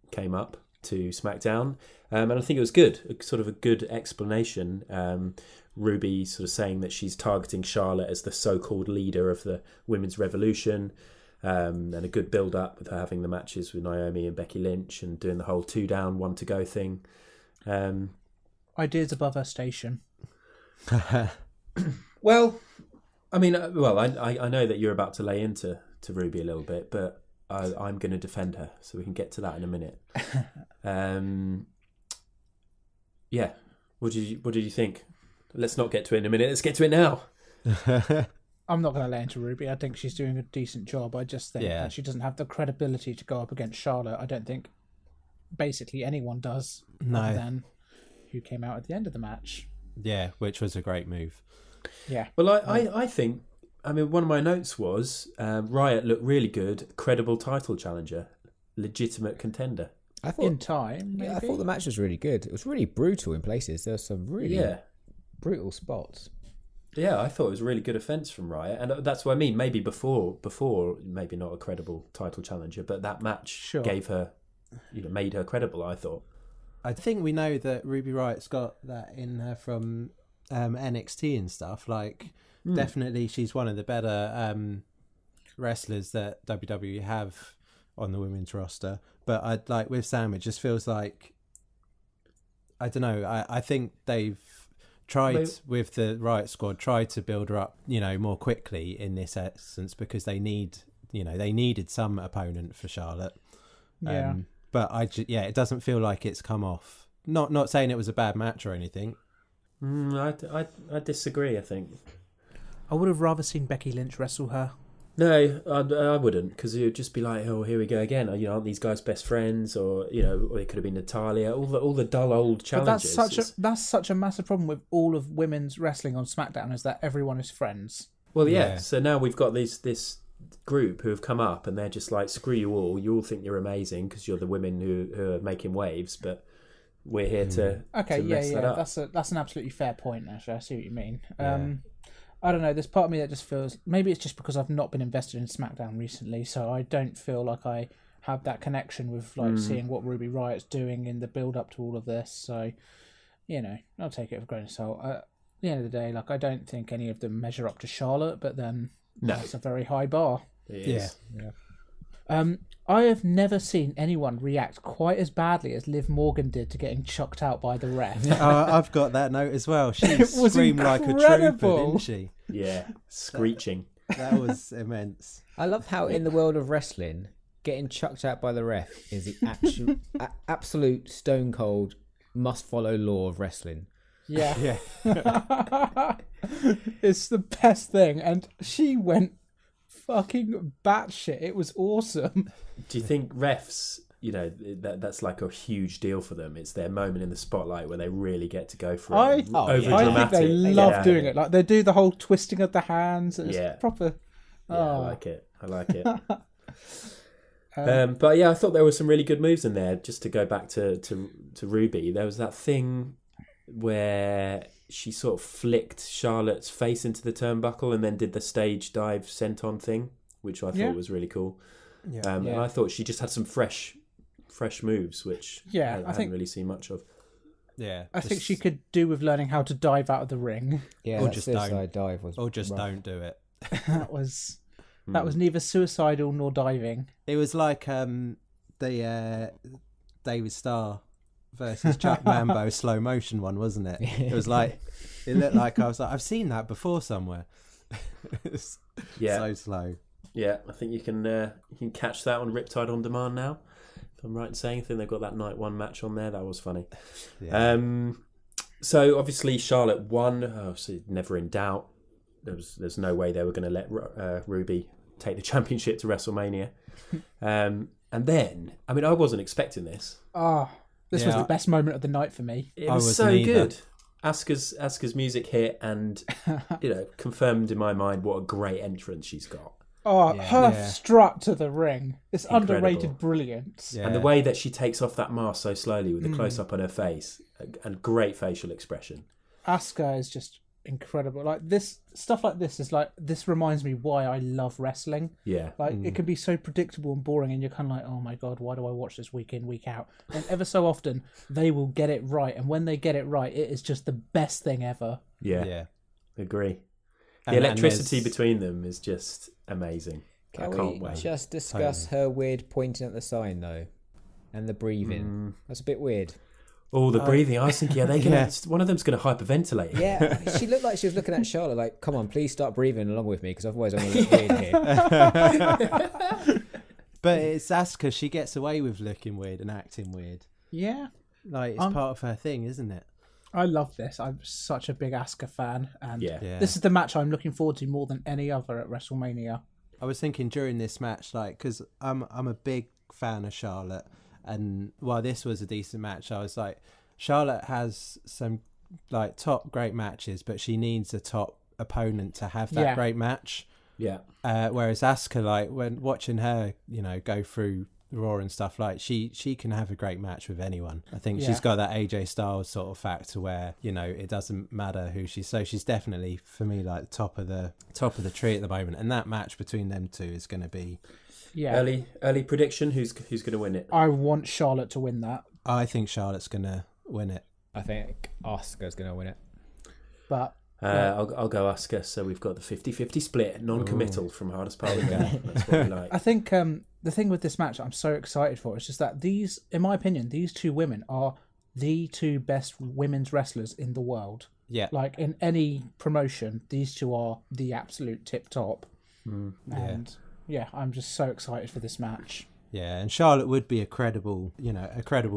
came up to SmackDown. And I think it was good, sort of a good explanation. Ruby sort of saying that she's targeting Charlotte as the so-called leader of the Women's Revolution. And a good build-up with her having the matches with Naomi and Becky Lynch and doing the whole 2 down, 1 to go thing. Ideas above her station. Well, I mean, I know that you're about to lay into Ruby a little bit, but I'm going to defend her, so we can get to that in a minute. Yeah, what did you think? Let's not get to it in a minute. Let's get to it now. I'm not going to lay into Ruby. I think she's doing a decent job. I just think that she doesn't have the credibility to go up against Charlotte. I don't think basically anyone does. No. Other than who came out at the end of the match. Yeah, which was a great move. Yeah. Well, I think, I mean, one of my notes was Riot looked really good, credible title challenger, legitimate contender. I thought In time, maybe? I thought the match was really good. It was really brutal in places. There were some really brutal spots. Yeah, I thought it was a really good offence from Riot, and that's what I mean. Maybe before, maybe not a credible title challenger, but that match gave her, made her credible. I thought. I think we know that Ruby Riot's got that in her from NXT and stuff. Definitely, she's one of the better wrestlers that WWE have on the women's roster. But with Sam, it just feels like, I don't know. I think they've tried with the Riot Squad, tried to build her up, more quickly in this essence, because they needed some opponent for Charlotte. Yeah. But it doesn't feel like it's come off. Not saying it was a bad match or anything. I disagree. I think I would have rather seen Becky Lynch wrestle her. No, I wouldn't, because it would just be like, oh, here we go again. Aren't these guys best friends? Or or it could have been Natalia. All the dull old challenges. But that's such a massive problem with all of women's wrestling on SmackDown, is that everyone is friends. Well, yeah. So now we've got this group who have come up, and they're just like, screw you all. You all think you're amazing because you're the women who are making waves, but we're here to mess that up. That's an absolutely fair point. Actually, I see what you mean. I don't know, there's part of me that just feels, maybe it's just because I've not been invested in SmackDown recently, so I don't feel like I have that connection with seeing what Ruby Riot's doing in the build up to all of this. So, I'll take it with a grain of salt. At the end of the day, I don't think any of them measure up to Charlotte, but then that's a very high bar. It is. Yeah. I have never seen anyone react quite as badly as Liv Morgan did to getting chucked out by the ref. I've got that note as well. She screamed like a trooper, didn't she? Yeah, screeching. That was immense. I love how in the world of wrestling, getting chucked out by the ref is the absolute stone cold must follow law of wrestling. Yeah. It's the best thing, and she went fucking batshit. It was awesome. Do you think refs, that's like a huge deal for them? It's their moment in the spotlight where they really get to go for it. I think they love doing it. They do the whole twisting of the hands. And it's proper. Yeah, I like it. But yeah, I thought there were some really good moves in there. Just to go back to Ruby, there was that thing where she sort of flicked Charlotte's face into the turnbuckle and then did the stage dive senton thing, which I thought was really cool. And I thought she just had some fresh moves, which I hadn't really seen much of. Yeah, I think she could do with learning how to dive out of the ring. Yeah, or just suicide dive was. Or just rough. Don't do it. That was neither suicidal nor diving. It was like the David Starr versus Chuck Mambo slow motion one, wasn't it? It was like, it looked like I was like, I've seen that before somewhere. So slow. Yeah, I think you can catch that on Riptide On Demand now. If I'm right in saying, I think they've got that night one match on there. That was funny. Yeah. So obviously Charlotte won. Obviously never in doubt. There's no way they were going to let Ruby take the championship to WrestleMania. And then, I mean, I wasn't expecting this. This was the best moment of the night for me. It was so good. Asuka's music hit, and confirmed in my mind what a great entrance she's got. Her strut to the ring. It's Incredible. Underrated brilliance. Yeah. And the way that she takes off that mask so slowly with the close-up on her face, and great facial expression. Asuka is just incredible. Stuff like this is this reminds me why I love wrestling. Yeah. It can be so predictable and boring, and you're kind of like, oh my god, why do I watch this week in, week out? And ever so often they will get it right, and when they get it right, it is just the best thing ever. Yeah. Agree. The electricity between them is just amazing. I can't wait. Just discuss her weird pointing at the sign though, and the breathing. That's a bit weird. Oh, the breathing. I was thinking, are they going to... One of them's going to hyperventilate. Yeah, she looked like she was looking at Charlotte like, come on, please start breathing along with me, because otherwise I'm going to look weird here. But it's Asuka. She gets away with looking weird and acting weird. Yeah. It's part of her thing, isn't it? I love this. I'm such a big Asuka fan, and Yeah. this is the match I'm looking forward to more than any other at WrestleMania. I was thinking during this match, because I'm a big fan of Charlotte, and while this was a decent match, I was like, Charlotte has some like top great matches, but she needs a top opponent to have that great match. Yeah. Whereas Asuka, like when watching her, go through Raw and stuff, like she can have a great match with anyone. I think she's got that AJ Styles sort of factor where it doesn't matter who she's. So she's definitely for me like top of the tree at the moment. And that match between them two is going to be early prediction. Who's going to win it? I want Charlotte to win that. I think Charlotte's going to win it. I think Asuka's going to win it. But I'll go Asuka. So we've got the 50-50 split, non-committal from Hardest Part of the Game. That's what we like. I think the thing with this match I'm so excited for is just that these, in my opinion, these two women are the two best women's wrestlers in the world. Yeah. Like in any promotion, these two are the absolute tip top. And I'm just so excited for this match. Yeah, and Charlotte would be a credible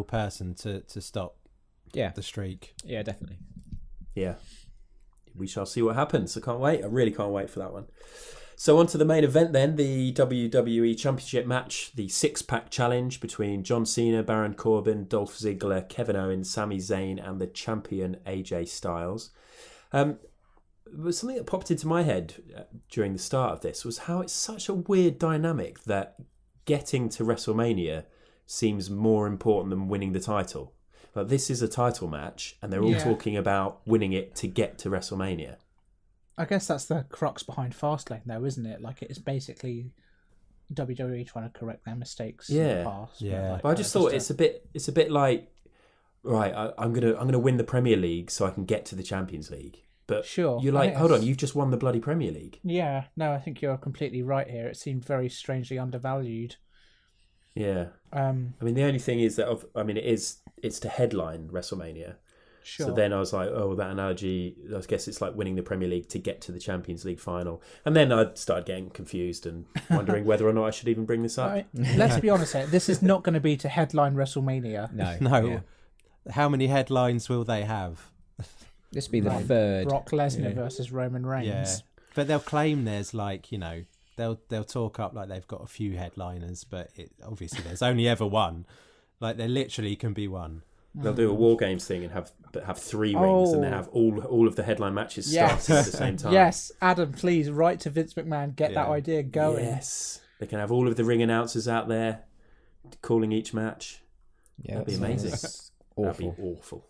person to stop the streak. Yeah, definitely. Yeah. We shall see what happens. I can't wait. I really can't wait for that one. So on to the main event then, the WWE Championship match, the six-pack challenge between John Cena, Baron Corbin, Dolph Ziggler, Kevin Owens, Sami Zayn and the champion AJ Styles. Was something that popped into my head during the start of this was how it's such a weird dynamic that getting to WrestleMania seems more important than winning the title. Like this is a title match and they're all talking about winning it to get to WrestleMania. I guess that's the crux behind Fastlane though, isn't it? Like it's basically WWE trying to correct their mistakes in the past. Yeah. But I just thought it's a bit like, right, I'm gonna win the Premier League so I can get to the Champions League. But sure, you're like, hold on, you've just won the bloody Premier League. Yeah, no, I think you're completely right here. It seemed very strangely undervalued. Yeah. I mean, the only thing is that it's to headline WrestleMania. Sure. So then I was like, oh, that analogy, I guess it's like winning the Premier League to get to the Champions League final. And then I started getting confused and wondering whether or not I should even bring this up. Right. Let's be honest here. This is not going to be to headline WrestleMania. No. Yeah. How many headlines will they have? This will be the third. Brock Lesnar versus Roman Reigns. Yeah. But they'll claim there's like, they'll talk up like they've got a few headliners, but obviously there's only ever one. Like there literally can be one. They'll do a War Games thing and have 3 rings and then have all of the headline matches starting at the same time. Yes, Adam, please write to Vince McMahon, get that idea going. Yes, they can have all of the ring announcers out there calling each match. Yeah, that'd be amazing. That'd be awful.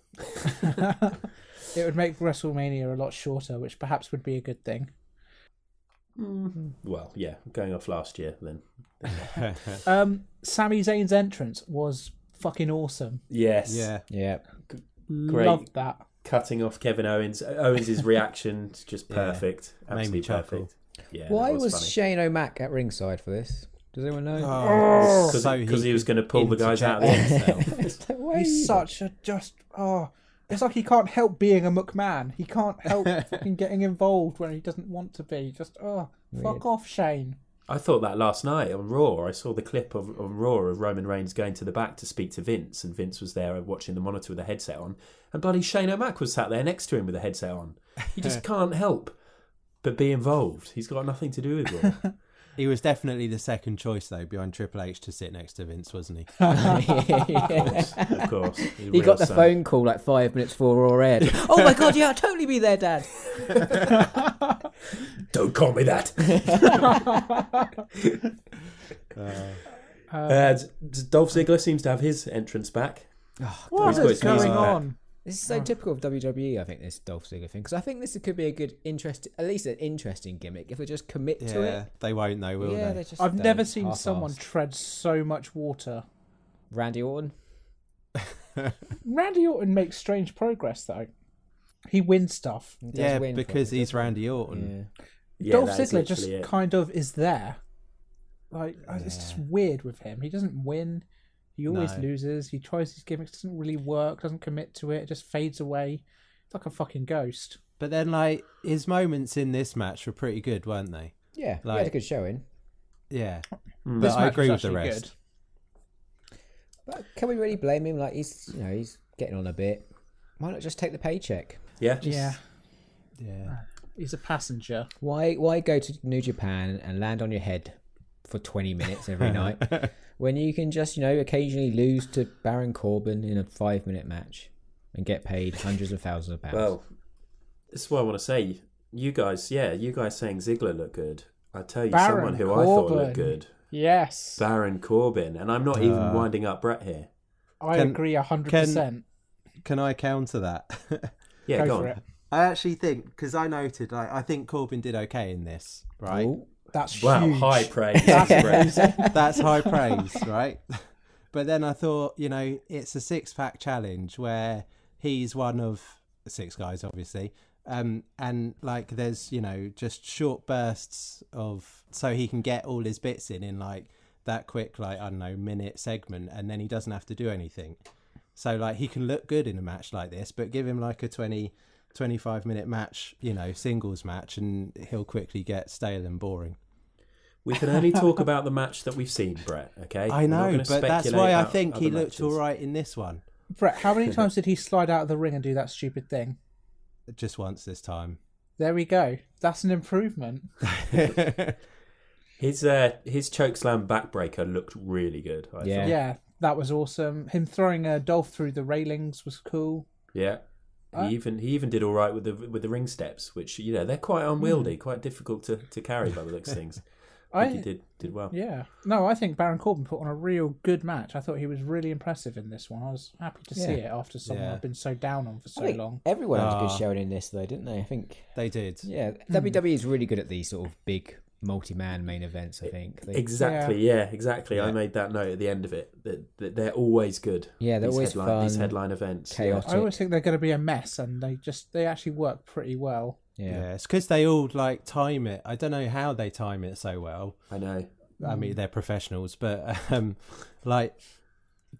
It would make WrestleMania a lot shorter, which perhaps would be a good thing. Well, yeah, going off last year then. Sami Zayn's entrance was fucking awesome. Yes. Yeah. Great. Loved that. Cutting off Kevin Owens. Owens' reaction is just perfect. Absolutely chuckle. perfect. Yeah, Why was funny. Shane O'Mac at ringside for this? Does anyone know? Because he was going to pull the guys out of the end. He's such a it's like he can't help being a McMahon. He can't help fucking getting involved when he doesn't want to be. Just fuck off, Shane. I thought that last night on Raw. I saw the clip on Raw of Roman Reigns going to the back to speak to Vince, and Vince was there watching the monitor with a headset on, and bloody Shane O'Mac was sat there next to him with a headset on. He just can't help but be involved. He's got nothing to do with Raw. He was definitely the second choice, though, behind Triple H to sit next to Vince, wasn't he? Of course. He got the phone call like 5 minutes before Raw aired. Oh my God, yeah, I'll totally be there, Dad. Don't call me that. Dolph Ziggler seems to have his entrance back. What is going on? This is so typical of WWE, I think, this Dolph Ziggler thing. Because I think this could be a good, at least an interesting gimmick if they just commit to it. They won't, though, will they? I've never seen someone tread so much water. Randy Orton? Randy Orton makes strange progress, though. He wins stuff. He because he's Randy Orton. Yeah. Dolph Ziggler just kind of is there. Like it's just weird with him. He doesn't win. He always loses. He tries his gimmicks, doesn't really work, doesn't commit to it. It just fades away. It's like a fucking ghost. But then, like, his moments in this match were pretty good, weren't they? Yeah, like, he had a good showing. Yeah. But I agree with the rest. Good. But can we really blame him? Like, he's getting on a bit. Why not just take the paycheck? Yeah. Yeah. He's a passenger. Why go to New Japan and land on your head for 20 minutes every night when you can just, occasionally lose to Baron Corbin in a 5-minute match? and get paid hundreds of thousands of pounds. Well, this is what I want to say. You guys saying Ziggler looked good. I tell you, Baron someone who Corbin. I thought looked good. Yes. Baron Corbin. And I'm not even winding up Brett here. I agree 100%. Can I counter that? Yeah, Go go for on. it. I actually think, because I noted, like, I think Corbin did okay in this, right? Ooh. That's Wow, huge. high praise. That's Brett. amazing. That's high praise, right? But then I thought, it's a 6-pack challenge where he's one of 6 guys, obviously. And like, there's, just short bursts so he can get all his bits in like that quick, like, I don't know, minute segment, and then he doesn't have to do anything. So like, he can look good in a match like this, but give him like a 25-minute match, singles match, and he'll quickly get stale and boring. We can only talk about the match that we've seen, Brett, okay? I know, but that's why I think he looked matches. all right in this one. Brett, how many times did he slide out of the ring and do that stupid thing? Just once this time. There we go. That's an improvement. His chokeslam backbreaker looked really good. I thought. Yeah, that was awesome. Him throwing a Dolph through the railings was cool. Yeah. He even did all right with the ring steps, which they're quite unwieldy, quite difficult to carry by the looks of things. I think he did well. Yeah. No, I think Baron Corbin put on a real good match. I thought he was really impressive in this one. I was happy to see it after someone I've been so down on for so long. Everyone had a good showing in this, though, didn't they? I think they did. Yeah, WWE is really good at these sort of big multi-man main events. I think Exactly. I made that note at the end of it that they're always good. Yeah, they're always fun. These headline events, chaotic. I always think they're going to be a mess, and they actually work pretty well. Yeah, it's because they all like time it. I don't know how they time it so well. I know. I mean, they're professionals, but like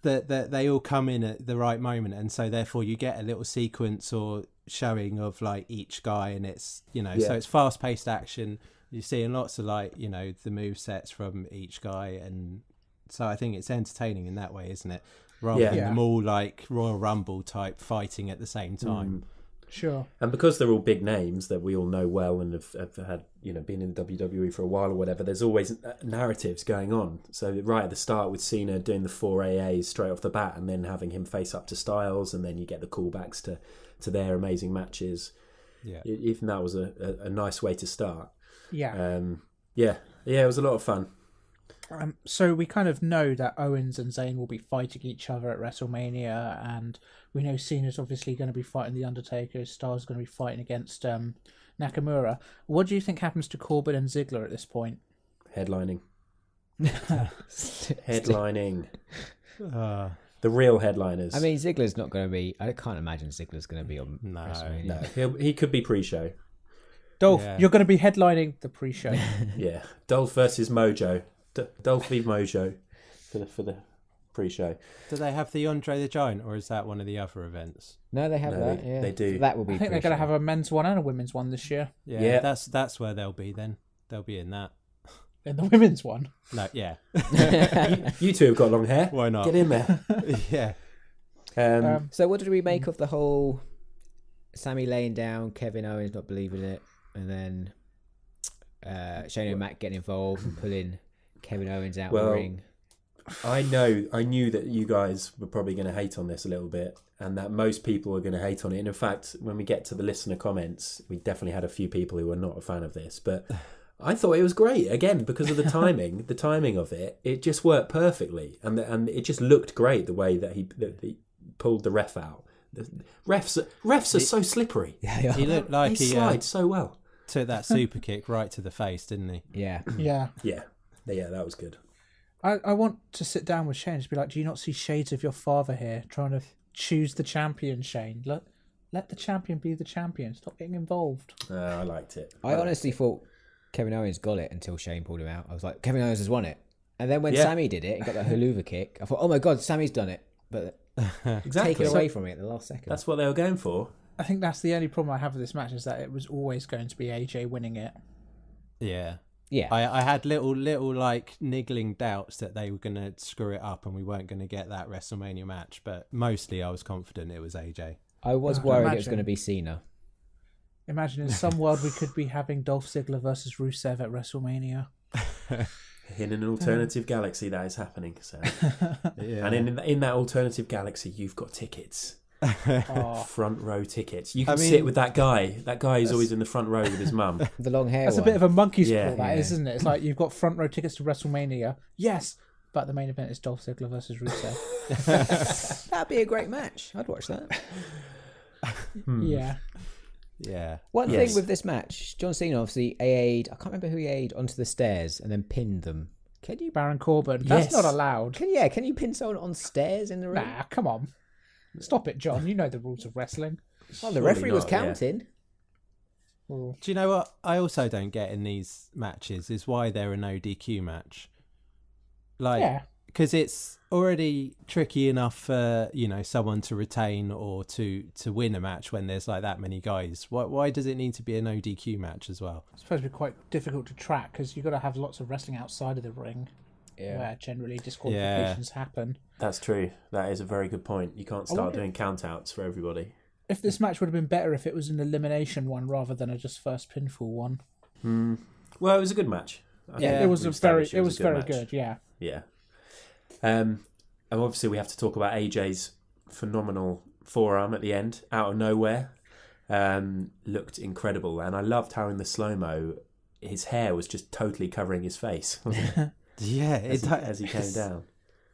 they all come in at the right moment, and so therefore you get a little sequence or showing of like each guy, and it's so it's fast paced action. You're seeing lots of like the move sets from each guy, and so I think it's entertaining in that way, isn't it? Rather than them all like Royal Rumble type fighting at the same time. Sure. And because they're all big names that we all know well and have had, been in the WWE for a while or whatever, there's always narratives going on. So right at the start with Cena doing the 4 AAs straight off the bat and then having him face up to Styles, and then you get the callbacks to their amazing matches. Yeah. Even that was a nice way to start. Yeah. Yeah, it was a lot of fun. So we kind of know that Owens and Zayn will be fighting each other at WrestleMania, and we know Cena's obviously going to be fighting The Undertaker, Styles going to be fighting against Nakamura. What do you think happens to Corbin and Ziggler at this point? Headlining. Headlining. The real headliners. I mean, Ziggler's not going to be... I can't imagine Ziggler's going to be on WrestleMania. No, he could be pre-show. Dolph, you're going to be headlining the pre-show. Yeah, Dolph versus Mojo. Dolph v Mojo for the pre-show. Do they have the Andre the Giant, or is that one of the other events? No, they have that. They do. So that will be. I think they're going to have a men's one and a women's one this year. Yeah. That's where they'll be then. They'll be in that. In the women's one? No, yeah. you two have got long hair. Why not? Get in there. Yeah. So what did we make of the whole Sammy laying down, Kevin Owens not believing it, and then Shane and Matt getting involved and pulling Kevin Owens out of the ring? I knew that you guys were probably going to hate on this a little bit, and that most people were going to hate on it. And in fact, when we get to the listener comments, we definitely had a few people who were not a fan of this, but I thought it was great, again, because of the timing. The timing of it just worked perfectly, and it just looked great the way that he pulled the ref out. The refs are so slippery. Yeah, he looked like he slide so well. Took that super kick right to the face, didn't he? Yeah. Yeah, that was good. I want to sit down with Shane and be like, do you not see shades of your father here trying to choose the champion, Shane? Let the champion be the champion. Stop getting involved. I liked it. I honestly thought Kevin Owens got it until Shane pulled him out. I was like, Kevin Owens has won it. And then when Sammy did it and got that haluva kick, I thought, oh my God, Sammy's done it. But exactly. take it away from it at the last second. That's what they were going for. I think that's the only problem I have with this match, is that it was always going to be AJ winning it. Yeah. Yeah. I had little like niggling doubts that they were going to screw it up and we weren't going to get that WrestleMania match, but mostly I was confident it was AJ. I was worried it was going to be Cena. Imagine in some world we could be having Dolph Ziggler versus Rusev at WrestleMania. In an alternative galaxy, that is happening. So, and in that alternative galaxy, you've got tickets. Front row tickets. You can sit with that guy. That guy who's always in the front row with his mum. The long hair. That's one. a bit of a monkey's Yeah, paw, that yeah. is, isn't it? It's like you've got front row tickets to WrestleMania. Yes, but the main event is Dolph Ziggler versus Rusev. That'd be a great match. I'd watch that. Yeah. Yeah. One Yes. thing with this match, John Cena obviously AA'd, I can't remember who he AA'd onto the stairs and then pinned them. Can you Baron Corbin. That's Yes. not allowed. can you pin someone on stairs in the ring? Nah, come on. Stop it, John. You know the rules of wrestling. Well, the Surely referee was not, yeah. counting. Well, Do you know what I also don't get in these matches is why they're a no DQ match. Like, yeah. because it's already tricky enough for someone to retain or to win a match when there's like that many guys. Why does it need to be a no DQ match as well? It's supposed to be quite difficult to track because you've got to have lots of wrestling outside of the ring Yeah. where generally disqualifications happen. That's true. That is a very good point. You can't start doing count-outs for everybody. If this match would have been better if it was an elimination one rather than a just first pinfall one. Well, it was a good match. I think It was we a very established it was very match. good, yeah. Yeah. And obviously we have to talk about AJ's phenomenal forearm at the end, out of nowhere. Looked incredible. And I loved how in the slow-mo, his hair was just totally covering his face, wasn't it? Yeah, as he came down.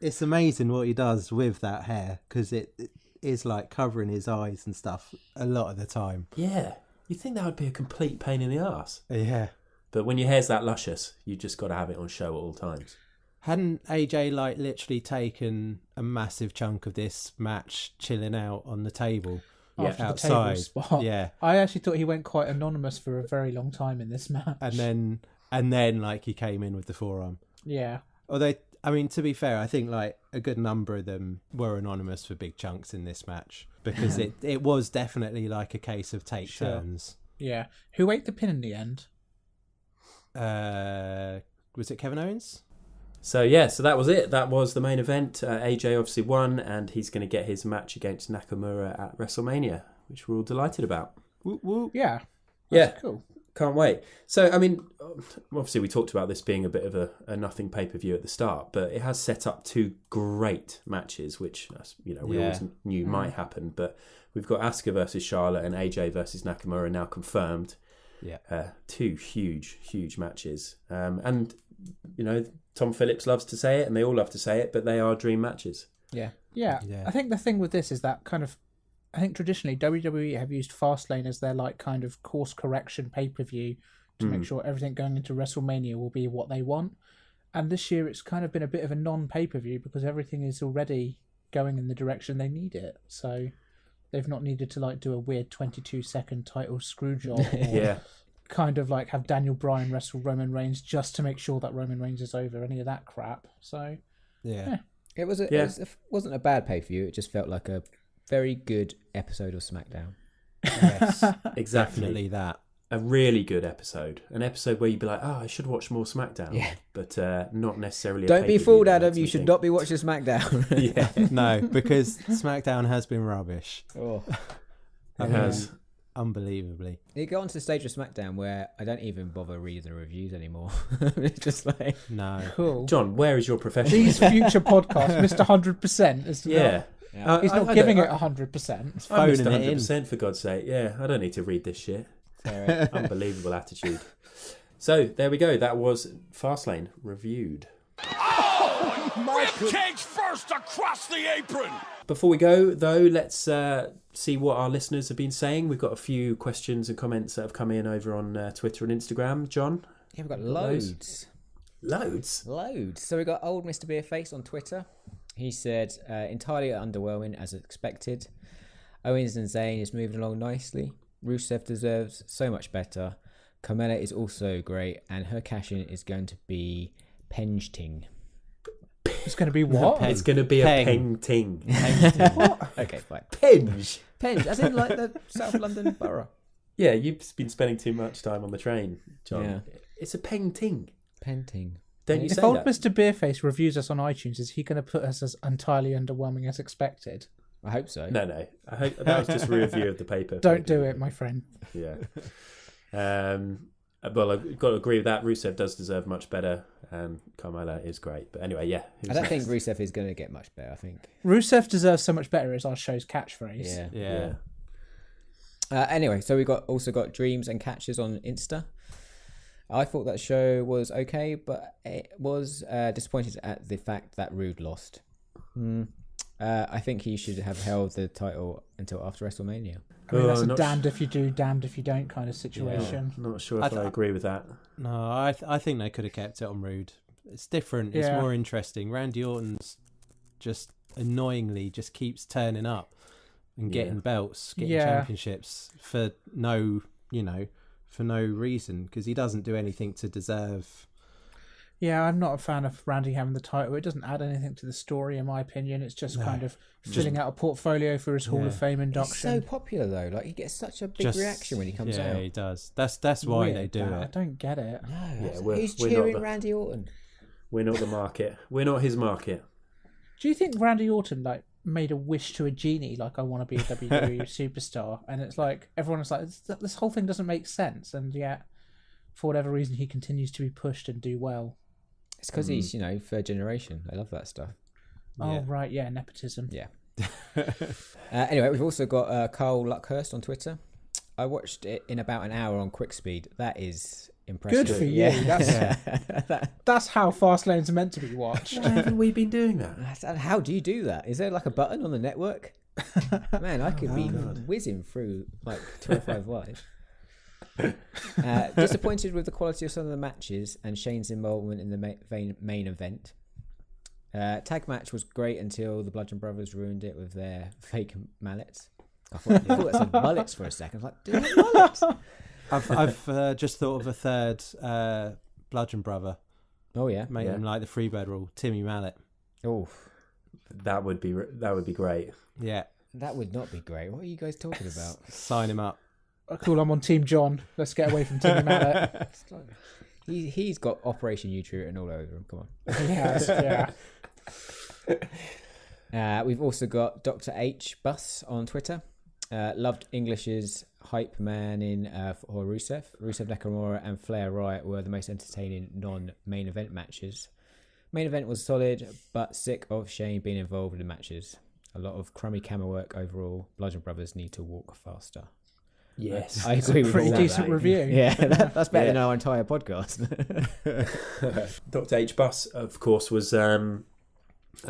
It's amazing what he does with that hair because it is like covering his eyes and stuff a lot of the time. Yeah. You'd think that would be a complete pain in the arse. Yeah. But when your hair's that luscious, you just got to have it on show at all times. Hadn't AJ like literally taken a massive chunk of this match chilling out on the table After outside? the table spot. Yeah. I actually thought he went quite anonymous for a very long time in this match. And then like he came in with the forearm. Yeah. Although, I mean, to be fair, I think like a good number of them were anonymous for big chunks in this match because it was definitely like a case of take turns. Yeah. Who ate the pin in the end? Was it Kevin Owens? So that was it. That was the main event. AJ obviously won, and he's going to get his match against Nakamura at WrestleMania, which we're all delighted about. Whoop, whoop. Yeah. Yeah, Cool. can't wait. So, I mean, obviously we talked about this being a bit of a nothing pay-per-view at the start, but it has set up two great matches, which we always knew might happen. But we've got Asuka versus Charlotte and AJ versus Nakamura now confirmed. Yeah. Two huge matches. And, Tom Phillips loves to say it, and they all love to say it, but they are dream matches. Yeah. Yeah. I think the thing with this is that I think traditionally WWE have used Fastlane as their like kind of course correction pay-per-view to make sure everything going into WrestleMania will be what they want. And this year it's kind of been a bit of a non-pay-per-view because everything is already going in the direction they need it. So they've not needed to like do a weird 22-second title screw job or Yeah. kind of like have Daniel Bryan wrestle Roman Reigns just to make sure that Roman Reigns is over, any of that crap. So Yeah. It wasn't a bad pay-per-view. It just felt like a very good episode of SmackDown. Yes. Exactly. Definitely that. A really good episode. An episode where you'd be like, I should watch more SmackDown. Yeah. But not necessarily a Don't be pay-per-view fooled, that Adam. makes You me should think. not be watching SmackDown. Yeah, No, because SmackDown has been rubbish. Oh. I it mean, has. Unbelievably. You go on to the stage of SmackDown where I don't even bother reading the reviews anymore. It's just like, No. cool. John, where is your professional? These future podcasts, Mr. 100% is Yeah. he's not giving it 100%. I'm Mr. Phoning it in. 100% for God's sake. Yeah, I don't need to read this shit. Unbelievable attitude. So, there we go. That was Fastlane reviewed. Ribcage first across the apron. Before we go, though, let's see what our listeners have been saying. We've got a few questions and comments that have come in over on Twitter and Instagram. John? yeah, we've got those? loads. Loads? So we got old Mr. Beerface on Twitter. He said, entirely underwhelming as expected. Owens and Zayn is moving along nicely. Rusev deserves so much better. Carmella is also great, and her cash-in is going to be Penjting. It's going to be what? It's going to be Peng. a peng-ting. Okay, fine. Penge? Penge, as in like the South London borough. Yeah, you've been spending too much time on the train, John. Yeah. It's a peng-ting. Penting. Don't you If say old that? Mr. Beerface reviews us on iTunes, is he going to put us as entirely underwhelming as expected? I hope so. No. I hope that was just a review of the paper. Don't do it, my friend. Yeah. Well, I've got to agree with that. Rusev does deserve much better, and Carmella is great. But anyway, yeah. I don't think Rusev is going to get much better. I think Rusev deserves so much better as our show's catchphrase. Yeah. Anyway, so we also got dreams and catches on Insta. I thought that show was okay, but it was disappointed at the fact that Rude lost. I think he should have held the title until after WrestleMania. I mean, that's a damned if you do, damned if you don't kind of Yeah, situation. not sure if I agree with that. No, I think they could have kept it on Rude. It's different. It's more interesting. Randy Orton's just annoyingly just keeps turning up and getting belts, getting championships for no reason, because he doesn't do anything to deserve. Yeah, I'm not a fan of Randy having the title. It doesn't add anything to the story, in my opinion. It's just kind of filling out a portfolio for his Hall of Fame induction. He's so popular though. Like, he gets such a big reaction when he comes out. Yeah, he does. That's why they do it. I don't get it. No, who's cheering Randy Orton? We're not the market. We're not his market. Do you think Randy Orton made a wish to a genie, like, I want to be a WWE superstar? And it's like everyone is like, this whole thing doesn't make sense, and yet for whatever reason he continues to be pushed and do well. It's because he's, third generation. I love that stuff. Oh, right, yeah, nepotism. Yeah. Anyway, we've also got Carl Luckhurst on Twitter. I watched it in about an hour on quick speed. That is impressive. Good for you. That's how Fastlane's meant to be watched. Why haven't we been doing that? How do you do that? Is there like a button on the network? Man, I could be whizzing through like 205 Live. Disappointed with the quality of some of the matches and Shane's involvement in the main event. Tag match was great until the Bludgeon Brothers ruined it with their fake mallets. I thought that said mullets for a second. I was like, dude, mullets. I've just thought of a third Bludgeon Brother. Oh yeah, make him like the Freebird rule, Timmy Mallet. Oh, that would be great. Yeah, that would not be great. What are you guys talking about? Sign him up. Cool, I'm on Team John. Let's get away from Timmy Mallet. He's got Operation U-Tree written all over him. Come on. Yes, yeah. We've also got Dr. H Bus on Twitter. Loved English's hype man in for Rusev. Rusev, Nakamura and Flair Riot were the most entertaining non-main event matches. Main event was solid, but sick of Shane being involved in the matches. A lot of crummy camera work overall. Bludgeon Brothers need to walk faster. Yes, I agree with pretty all decent that. review. Yeah, that's better than our entire podcast. Dr. H Bus, of course, was I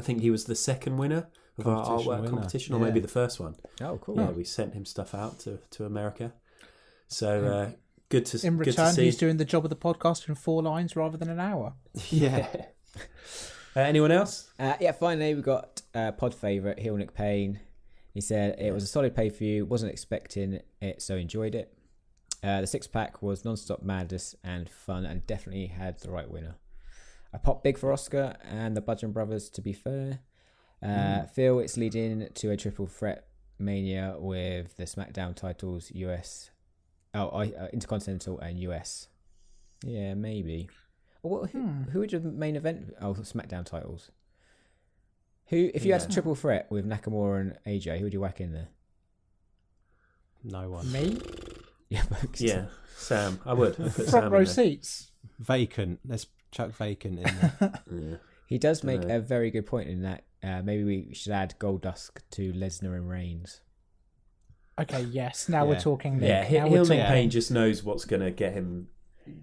think he was the second winner of our artwork competition, or maybe the first one. Oh, cool. Yeah, we sent him stuff out to America. So good to see. In return, he's doing the job of the podcast in 4 lines rather than an hour. Yeah. Anyone else? Yeah, finally we got pod favourite, Heel Nick Payne. He said it was a solid pay-per-view, wasn't expecting it, so enjoyed it. The 6-pack was non-stop madness and fun, and definitely had the right winner. I popped big for Oscar and the Bludgeon Brothers, to be fair. Feel it's leading to a triple threat mania with the SmackDown titles, Intercontinental and US. Yeah, maybe. Who would the main event? Oh, SmackDown titles. If you had a triple threat with Nakamura and AJ, who would you whack in there? No one. Me? Yeah, Sam. I would. Front row seats. Vacant. Let's chuck vacant in there. Yeah. He does make a very good point in that. Maybe we should add Goldust to Lesnar and Reigns. Okay, yes. Now we're talking. Nick. Yeah, Heel Nick Payne just knows what's going to get him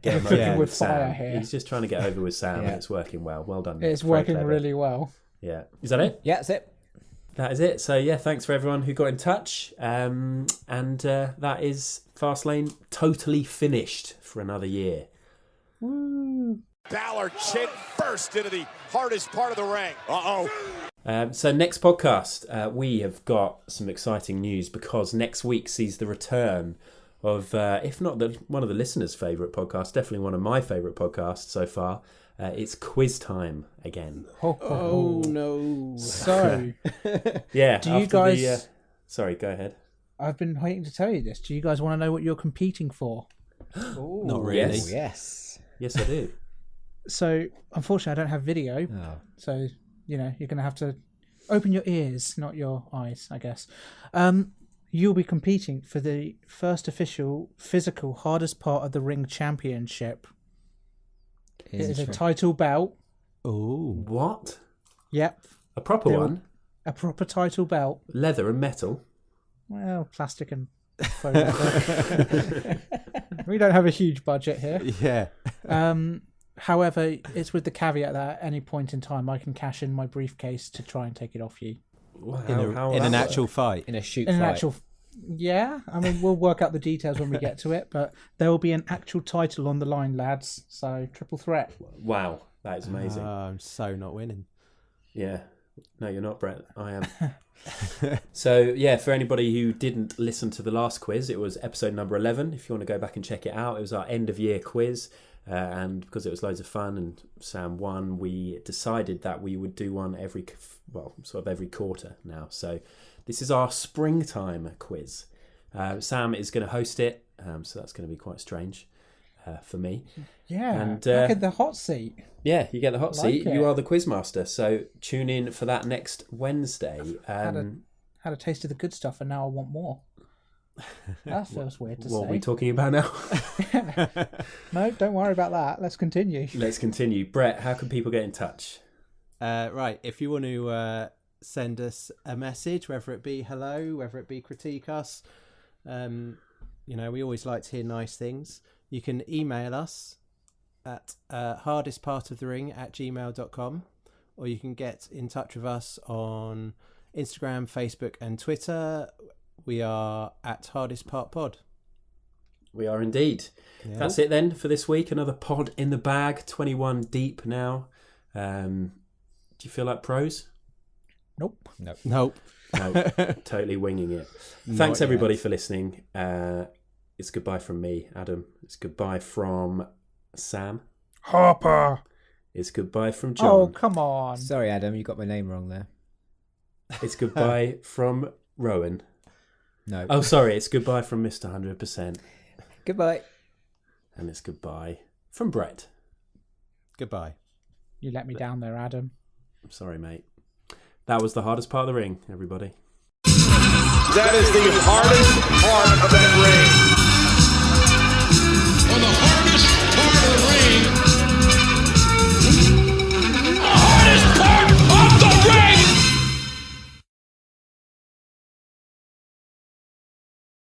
over with fire Sam. here. He's just trying to get over with Sam, and it's working well. Well done. It's working really well. Yeah. Is that it? Yeah, that's it. That is it. So, yeah, thanks for everyone who got in touch. And that is Fastlane totally finished for another year. Woo! Balor chin first into the hardest part of the ring. So next podcast, we have got some exciting news, because next week sees the return of, if not one of the listeners' favourite podcasts, definitely one of my favourite podcasts so far. It's quiz time again. Oh no! So, yeah. Do you guys? Sorry, go ahead. I've been waiting to tell you this. Do you guys want to know what you're competing for? Not really. Yes. Yes, I do. So, unfortunately, I don't have video. Oh. So, you're going to have to open your ears, not your eyes, I guess. you'll be competing for the first official physical hardest part of the ring championship. It is a title belt. Oh, What? Yep. A proper one? A proper title belt. Leather and metal? Well, plastic and foam. We don't have a huge budget here. yeah. However, it's with the caveat that at any point in time I can cash in my briefcase to try and take it off you. Wow, In an actual fight. In a shoot In an fight. actual... Yeah, I mean, we'll work out the details when we get to it, but there will be an actual title on the line, lads. So, triple threat. Wow, that is amazing. I'm so not winning. Yeah. No, you're not, Brett. I am. So, yeah, for anybody who didn't listen to the last quiz, it was episode number 11. If you want to go back and check it out, it was our end of year quiz. And because it was loads of fun and Sam won, we decided that we would do one every quarter now. So this is our springtime quiz. Sam is going to host it, so that's going to be quite strange for me. Yeah, and back in the hot seat. Yeah, you get the hot seat. it. You are the quizmaster. So tune in for that next Wednesday. Had a taste of the good stuff, and now I want more. That feels weird to say. What are we talking about now? No, don't worry about that. Let's continue. Let's continue. Brett, how can people get in touch? Right, if you want to send us a message, whether it be hello, whether it be critique us, we always like to hear nice things. You can email us at hardestpartofthering@gmail.com, or you can get in touch with us on Instagram, Facebook and Twitter. We are at Hardest Part Pod. We are indeed. Yeah. That's it then for this week. Another pod in the bag, 21 deep now. Do you feel like pros? Nope. No, totally winging it. Thanks everybody for listening. It's goodbye from me, Adam. It's goodbye from Sam. Harper. It's goodbye from John. Oh, come on. Sorry, Adam, you got my name wrong there. It's goodbye from Rowan. No. Oh, sorry. It's goodbye from Mr. 100%. Goodbye. And it's goodbye from Brett. Goodbye. You let me down there, Adam. I'm sorry, mate. That was the hardest part of the ring, everybody. That is the hardest